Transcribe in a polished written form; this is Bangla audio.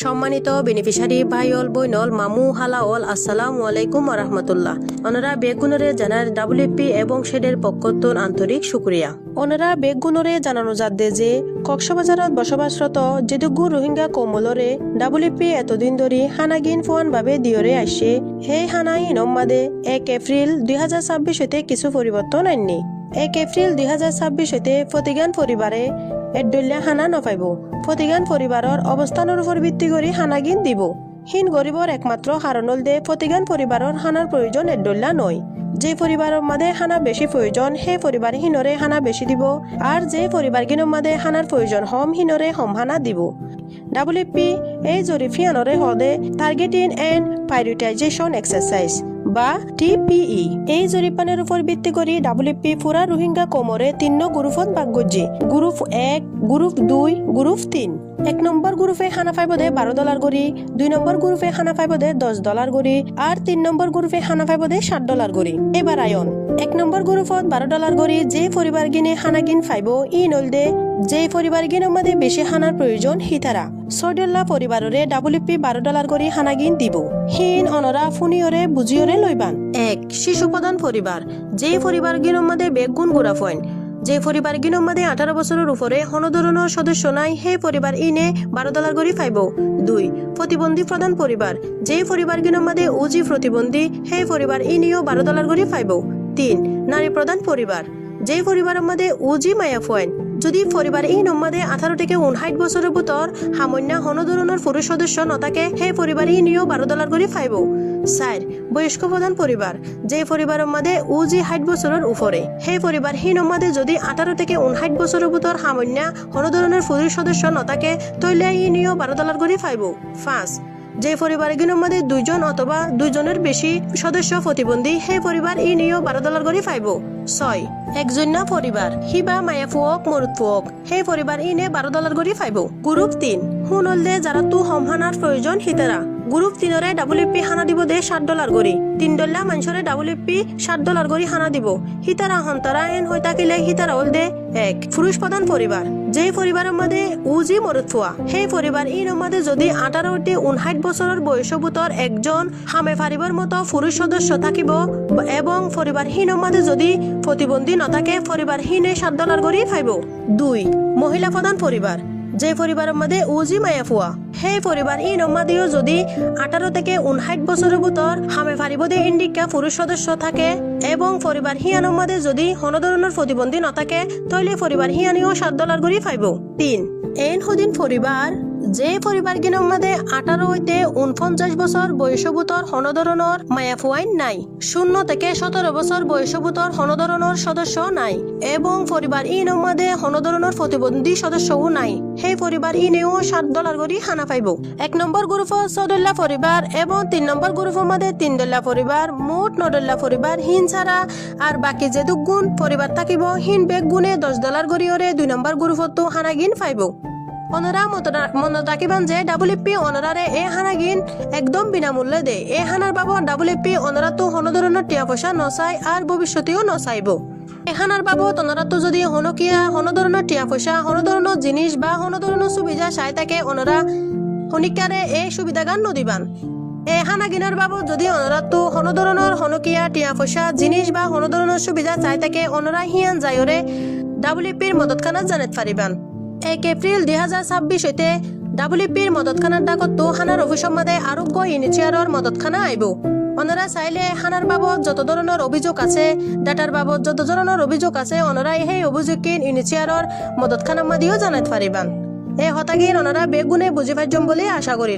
সম্মানিত বেনিফিশিয়ারি ভাইল বইনল মামু হালাওল আসসালামু আলাইকুম ওরহমতুল্লাহ। ওনারা বেগুনরে জানার ডাব্লিউপি এবং শেডের পক্ষতুন আন্তরিক শুক্রিয়া। ওনারা বেগুনরে জানানো যাচ্ছে যে কক্সবাজারত বসবাসরত যেদুগু রোহিঙ্গা কৌমলরে ডাব্লিউপি এতদিন ধরে হানাগিন ফোয়ান ভাবে দিয়রে আসে সেই হানাইন মাদে 1 এপ্রিল 2026 হতে কিছু পরিবর্তন আননি। 1 এপ্রিল 2026 হতে ফতিগান পরিবারে এডল্লা হানা নপাইব। ফতিগান পরিবারের অবস্থানের উপর ভিত্তি করে হানাগিন দিব। হিন গরিবর একমাত্র কারণ হল দে ফতিগান পরিবারের হানার প্রয়োজন এডল্লা নয়। যে পরিবারের মাঝে হানা বেশি প্রয়োজন সেই পরিবার হিনরে হানা বেশি দিব, আর যে পরিবারগিনের মাঝে হানার প্রয়োজন হম হিনরে হম হানা দিব। ডাব্লিউপি এই জরিফিয়ানরে হদে টার্গেটিং এন্ড প্রায়োরিটাইজেশন এক্সারসাইজ বা টিপিই। এই জরিপানের উপর ভিত্তি করে ডাব্লিউপি পুরা রোহিঙ্গা কোমরে 3 গ্রুপত ভাগ করছে। Group 1, group 2, group 3। 1 নম্বর গ্রুপে হানা পাইবদে $12 করি, 2 নম্বর গ্রুপে হানা পাইবদে $10 করি, আর 3 নম্বর গ্রুপে হানা পাইবদে $60 করি। এবার আয়ন 1 নম্বর গ্রুপত $12 করি যে পরিবার গিনে হানাগিন ফাইব ই নলদে যে পরিবার গিনের মধ্যে বেশি হানার প্রয়োজন হিতারা $6 পরিবাররে ডাব্লিউপি $12 করি হানাগিন দিব। হিন অনরা ফুনিয়রে বুঝিয়রে লইবান। 1 শিশু প্রধান পরিবার যে পরিবার গিনের মধ্যে বেগুন গোড়া ফয়েন যে পরিবার গিনের মধ্যে 18 বছরের উপরে কোনো ধরনের সদস্য নাই সেই পরিবার ইনে $12 করে পাইব। 2 প্রতিবন্ধী প্রধান পরিবার যে পরিবার গিনের মধ্যে উজি প্রতিবন্ধী সেই পরিবার ইনিও $12 করে পাইব। 3 নারী প্রধান পরিবার যে পরিবারের মধ্যে উজি মায়া ফয়েন যদি পরিবার এই নম্বরে 18 থেকে 59 বছরের ভিতর সামান্য কোনো ধরনের পুরুষ সদস্য নথাকে সেই পরিবার ইনিও $12 করে পাইব। 4 বয়স্ক প্রধান পরিবার যে পরিবারের মধ্যে উজি 60 বছরের উপরে সেই পরিবার এই নম্বরে যদি 18 থেকে 59 বছরের ভিতর সামান্য কোনো ধরনের পুরুষ সদস্য নথাকে তৈলে ইনিও $12 করে পাইব। 5 যে পরিবারগুলোর মধ্যে 2 জন অথবা 2 জনের বেশি সদস্য প্রতিবন্ধী সেই পরিবার ইনিও $12 করে পাইব। 6 একজন্য পরিবার হিবা মায়া ফুয়ক মরুত ফুয়ক সেই পরিবার ইনে $12 করে পাইব। গ্রুপ 3 হুনল দে যারা তু হমহানার প্রয়োজন হিতারা গ্রুপ 3রে ডাব্লিউপি হানা দিব দে $60 করে। $3 মানুষরে ডাব্লিউপি $60 করে হানা দিব। হিতারা হন্তরা এন হই থাকিলে হিতারা হল দে 1 পুরুষ প্রধান পরিবার যে পরিবারের মধ্যে উজি মরুত ফুয়া সেই পরিবার ইন মধ্যে যদি 18 হতে 59 বছরের বয়সের ভিতর একজন হামে ফারিবার মতো পুরুষ সদস্য থাকিব এবং পরিবার হিন মধ্যে যদি প্রতিবন্ধী নথাকে পরিবার হিনে $7 করে পাইব। 2 মহিলা প্রধান পরিবার যে পরিবারের মধ্যে উজি মায়া ফুয়া সেই পরিবার ই নমাদিও যদি 18 থেকে 59 বছরের ভিতর হামে ফারিব দে ইন্ডিকা পুরুষ সদস্য থাকে এবং পরিবার হিয়ানোর মধ্যে যদি কোনো ধরনের প্রতিবন্ধী নথাকে তৈলে পরিবার হিয়ানিও $7 করে পাইব। 3 এন হুদিন পরিবার যে পরিবার গিনের মধ্যে 18 হইতে 49 বছর বয়সের ভিতর কোনো ধরনের মায়া ফুয়াইন নাই, 0 থেকে 17 বছর বয়সের ভিতর কোনো ধরনের সদস্য নাই এবং পরিবার ইনের মধ্যে কোনো ধরনের প্রতিবন্ধী সদস্যও নাই সেই পরিবার ইনেও $7 করে হানা পাইব। 1 নম্বর গ্রুপ $6 পরিবার এবং 3 নম্বর গ্রুপের মধ্যে $3 পরিবার মোট $9 পরিবার হিন ছাড়া আর বাকি যে দুগুণ পরিবার থাকিব হিন বেগ গুণে $10 করিয়রে 2 নম্বর গ্রুপতো হানাগিন পাইব। ওনারা মনে রাখিবান যে ডাব্লিউপি ওনারারে এ হানাগিন একদম বিনামূল্যে দেয়। এ হানার বাবু ডাব্লিউপি ওনারা তো কোনো ধরনের টিয়া পয়সা নচায় আর ভবিষ্যতেও নচাইব। এখানার বাবদ ওনারা তো যদি হনকিয়া কোনো ধরনের টিয়া পয়সা কোনো ধরনের জিনিস বা কোনো ধরনের সুবিধা চাই থাকে ওনারা হনিকারে এই সুবিধাগান নদিবান। এ হানাগিনার বাবদ যদি ওনারা তো কোনো ধরনের হনকিয়া টিয়া পয়সা জিনিস বা কোনো ধরনের সুবিধা চাই থাকে ওনারা হিয়ান যাইরে ডাব্লিউপির মদতখানা জানাত পারিবান। 1 এপ্রিল 2026 হইতে ডাব্লিউপির মদতখানার ডাকত হানার অফিসের মধ্যে আরোগ্য ইনিচিয়ারর মদতখানা আইব। ওনারা চাইলে হানার বাবদ যত ধরনের অভিযোগ আছে ডাটার বাবদ যত ধরনের অভিযোগ আছে ওনারা সেই অভিযোগকে ইনিচিয়ারর মদতখানার মাদিও জানাতে পারিবান। এই হতাগির ওনারা বেগুনে বুঝি পাইজম বলে আশা করি।